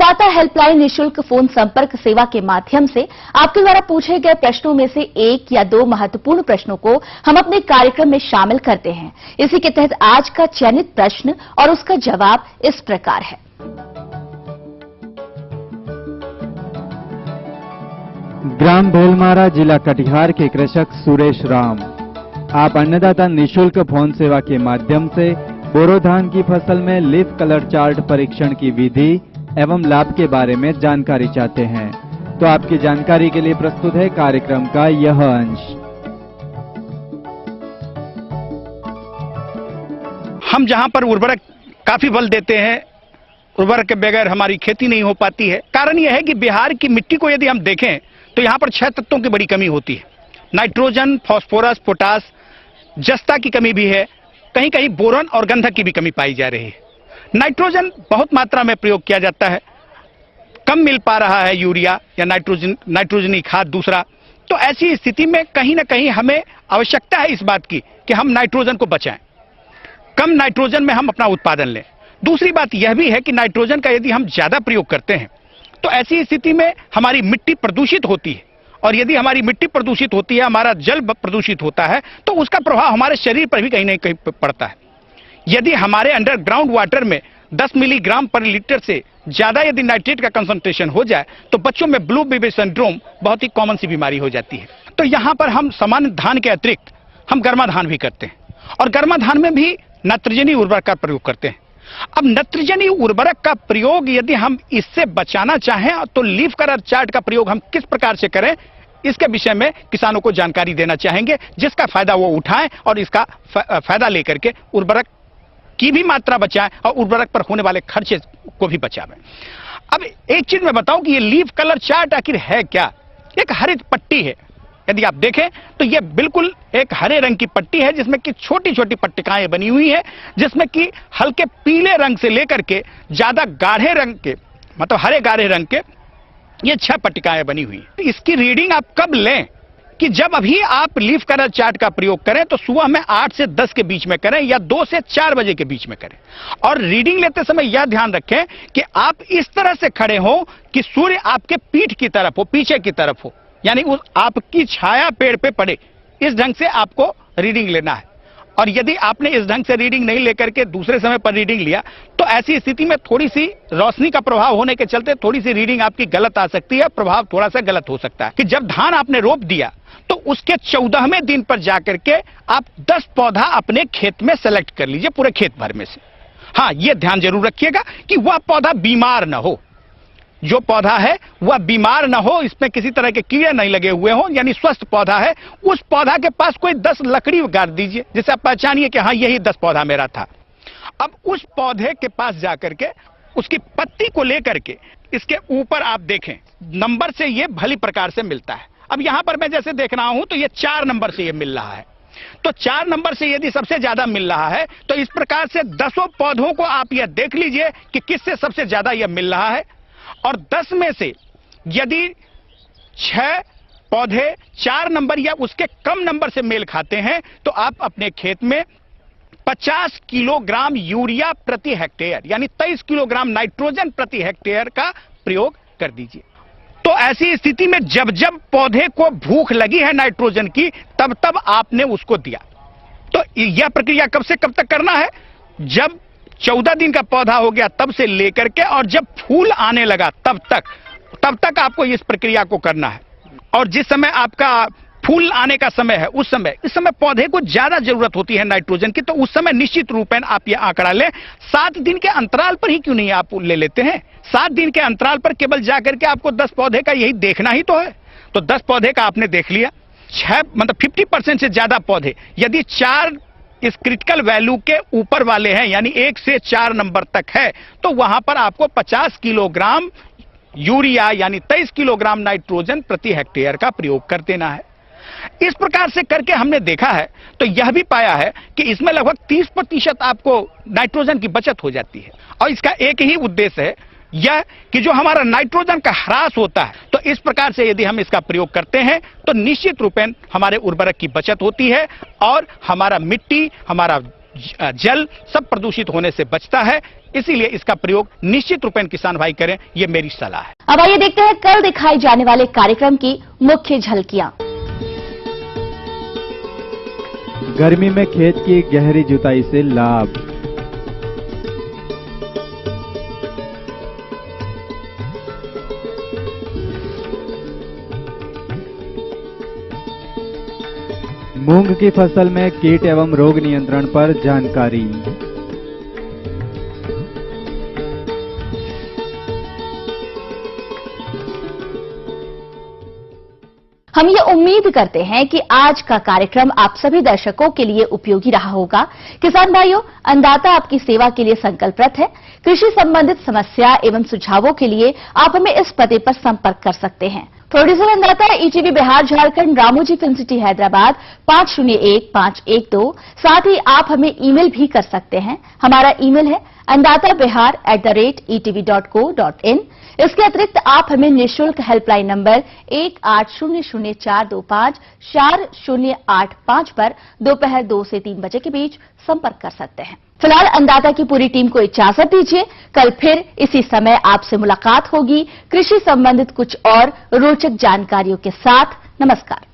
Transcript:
मतदाता हेल्पलाइन निःशुल्क फोन संपर्क सेवा के माध्यम से आपके द्वारा पूछे गए प्रश्नों में से एक या दो महत्वपूर्ण प्रश्नों को हम अपने कार्यक्रम में शामिल करते हैं। इसी के तहत आज का चयनित प्रश्न और उसका जवाब इस प्रकार है। ग्राम भेलमारा, जिला कटिहार के कृषक सुरेश राम, आप अन्नदाता निःशुल्क फोन सेवा के माध्यम से बोरो धान की फसल में लीफ कलर चार्ट परीक्षण की विधि एवं लाभ के बारे में जानकारी चाहते हैं। तो आपकी जानकारी के लिए प्रस्तुत है कार्यक्रम का यह अंश। हम जहां पर उर्वरक काफी बल देते हैं, उर्वरक के बगैर हमारी खेती नहीं हो पाती है। कारण यह है कि बिहार की मिट्टी को यदि हम देखें तो यहां पर 6 तत्वों की बड़ी कमी होती है। नाइट्रोजन, फास्फोरस, पोटास, जस्ता की कमी भी है, कहीं कहीं बोरॉन और गंधक की भी कमी पाई जा रही है। नाइट्रोजन बहुत मात्रा में प्रयोग किया जाता है, कम मिल पा रहा है यूरिया या नाइट्रोजनी खाद दूसरा। तो ऐसी स्थिति में कहीं ना कहीं हमें आवश्यकता है इस बात की कि हम नाइट्रोजन को बचाएं, कम नाइट्रोजन में हम अपना उत्पादन लें। दूसरी बात यह भी है कि नाइट्रोजन का यदि हम ज्यादा प्रयोग करते हैं तो ऐसी स्थिति में हमारी मिट्टी प्रदूषित होती है, और यदि हमारी मिट्टी प्रदूषित होती है, हमारा जल प्रदूषित होता है, तो उसका प्रभाव हमारे शरीर पर भी कहीं ना कहीं पड़ता है। यदि हमारे अंडरग्राउंड वाटर में 10 मिलीग्राम पर लीटर से ज्यादा यदि नाइट्रेट का कंसंट्रेशन हो जाए तो बच्चों में ब्लू बेबी सिंड्रोम बहुत ही कॉमन सी बीमारी हो जाती है। तो यहां पर हम सामान्य धान के अतिरिक्त हम गर्मा धान भी करते हैं, और गर्मा धान में भी नत्रजनी उर्वरक का प्रयोग करते हैं। अब नत्रजनी उर्वरक का प्रयोग यदि हम इससे बचाना चाहें तो लीफ कलर चार्ट का प्रयोग हम किस प्रकार से करें, इसके विषय में किसानों को जानकारी देना चाहेंगे, जिसका फायदा वो उठाएं और इसका फायदा लेकर के उर्वरक की भी मात्रा बचाएं और उर्वरक पर होने वाले खर्चे को भी बचावें। अब एक चीज मैं बताऊं कि ये लीफ कलर चार्ट आखिर है क्या। एक हरित पट्टी है, यदि आप देखें तो ये बिल्कुल एक हरे रंग की पट्टी है जिसमें कि छोटी छोटी पट्टिकाएं बनी हुई है, जिसमें कि हल्के पीले रंग से लेकर के ज्यादा गाढ़े रंग के, मतलब हरे गाढ़े रंग के, ये 6 पट्टिकाएं बनी हुई है। इसकी रीडिंग आप कब लें कि जब अभी आप लीफ कलर चार्ट का प्रयोग करें तो सुबह में 8 से 10 के बीच में करें या 2 से 4 बजे के बीच में करें। और रीडिंग लेते समय यह ध्यान रखें कि आप इस तरह से खड़े हो कि सूर्य आपके पीठ की तरफ हो, पीछे की तरफ हो, यानी उस आपकी छाया पेड़ पे पड़े। इस ढंग से आपको रीडिंग लेना है। और यदि आपने इस ढंग से रीडिंग नहीं लेकर के दूसरे समय पर रीडिंग लिया तो ऐसी स्थिति में थोड़ी सी रोशनी का प्रभाव होने के चलते थोड़ी सी रीडिंग आपकी गलत आ सकती है, प्रभाव थोड़ा सा गलत हो सकता है। कि जब धान आपने रोप दिया तो उसके 14वें दिन पर जाकर के आप 10 पौधा अपने खेत में सेलेक्ट कर लीजिए, पूरे खेत भर में से। हाँ, यह ध्यान जरूर रखिएगा कि वह पौधा बीमार न हो, जो पौधा है वह बीमार न हो, इसमें किसी तरह के कीड़े नहीं लगे हुए हों, यानी स्वस्थ पौधा है। उस पौधा के पास कोई 10 लकड़ी गाड़ दीजिए जिसे आप पहचानिए कि हाँ यही 10 पौधा मेरा था। अब उस पौधे के पास जाकर के उसकी पत्ती को लेकर के इसके ऊपर आप देखें, नंबर से ये भली प्रकार से मिलता है। अब यहां पर मैं जैसे देख रहा हूं तो ये 4 नंबर से ये मिल रहा है। तो 4 नंबर से यदि सबसे ज्यादा मिल रहा है तो इस प्रकार से 10 पौधों को आप यह देख लीजिए कि किससे सबसे ज्यादा यह मिल रहा है। और 10 में से यदि 6 पौधे 4 नंबर या उसके कम नंबर से मेल खाते हैं तो आप अपने खेत में 50 किलोग्राम यूरिया प्रति हेक्टेयर यानी 23 किलोग्राम नाइट्रोजन प्रति हेक्टेयर का प्रयोग कर दीजिए। तो ऐसी स्थिति में जब जब पौधे को भूख लगी है नाइट्रोजन की तब तब आपने उसको दिया। तो यह प्रक्रिया कब से कब तक करना है, जब 14 दिन का पौधा हो गया तब से लेकर के और जब फूल आने लगा तब तक आपको इस प्रक्रिया को करना है। और जिस समय आपका फूल आने का समय है इस समय पौधे को ज्यादा जरूरत होती है नाइट्रोजन की, तो उस समय निश्चित रूपेण आप ये आंकड़ा लें। 7 दिन के अंतराल पर ही क्यों नहीं आप ले लेते हैं। 7 दिन के अंतराल पर केवल जाकर के आपको 10 पौधे का यही देखना ही तो है। तो 10 पौधे का आपने देख लिया, 6 मतलब 50% से ज्यादा पौधे यदि 4 इस क्रिटिकल वैल्यू के ऊपर वाले हैं यानी 1 से 4 नंबर तक है तो वहां पर आपको 50 किलोग्राम यूरिया यानी 23 किलोग्राम नाइट्रोजन प्रति हेक्टेयर का प्रयोग कर देना है। इस प्रकार से करके हमने देखा है तो यह भी पाया है कि इसमें लगभग 30% आपको नाइट्रोजन की बचत हो जाती है। और इसका एक ही उद्देश्य है यह कि जो हमारा नाइट्रोजन का ह्रास होता है, तो इस प्रकार से यदि हम इसका प्रयोग करते हैं तो निश्चित रूपेण हमारे उर्वरक की बचत होती है और हमारा मिट्टी, हमारा जल सब प्रदूषित होने से बचता है। इसीलिए इसका प्रयोग निश्चित रूपेण किसान भाई करें, ये मेरी सलाह है। अब आइए देखते हैं कल दिखाए जाने वाले कार्यक्रम की मुख्य झलकियां। गर्मी में खेत की गहरी जुताई से लाभ। मूंग की फसल में कीट एवं रोग नियंत्रण पर जानकारी। हम ये उम्मीद करते हैं कि आज का कार्यक्रम आप सभी दर्शकों के लिए उपयोगी रहा होगा। किसान भाइयों, अन्नदाता आपकी सेवा के लिए संकल्परत है। कृषि संबंधित समस्या एवं सुझावों के लिए आप हमें इस पते पर संपर्क कर सकते हैं। प्रोड्यूसर अन्नदाता ETV Bihar Jharkhand, Ramoji film city Hyderabad 501512। साथ ही आप हमें ईमेल भी कर सकते हैं। हमारा ईमेल है annadatabihar@etv.co.in। इसके अतिरिक्त आप हमें निःशुल्क हेल्पलाइन नंबर 1800425408 पर दोपहर 2 से 3 बजे के बीच संपर्क कर सकते हैं। फिलहाल अन्नदाता की पूरी टीम को इजाजत दीजिए। कल फिर इसी समय आपसे मुलाकात होगी कृषि संबंधित कुछ और रोचक जानकारियों के साथ। नमस्कार।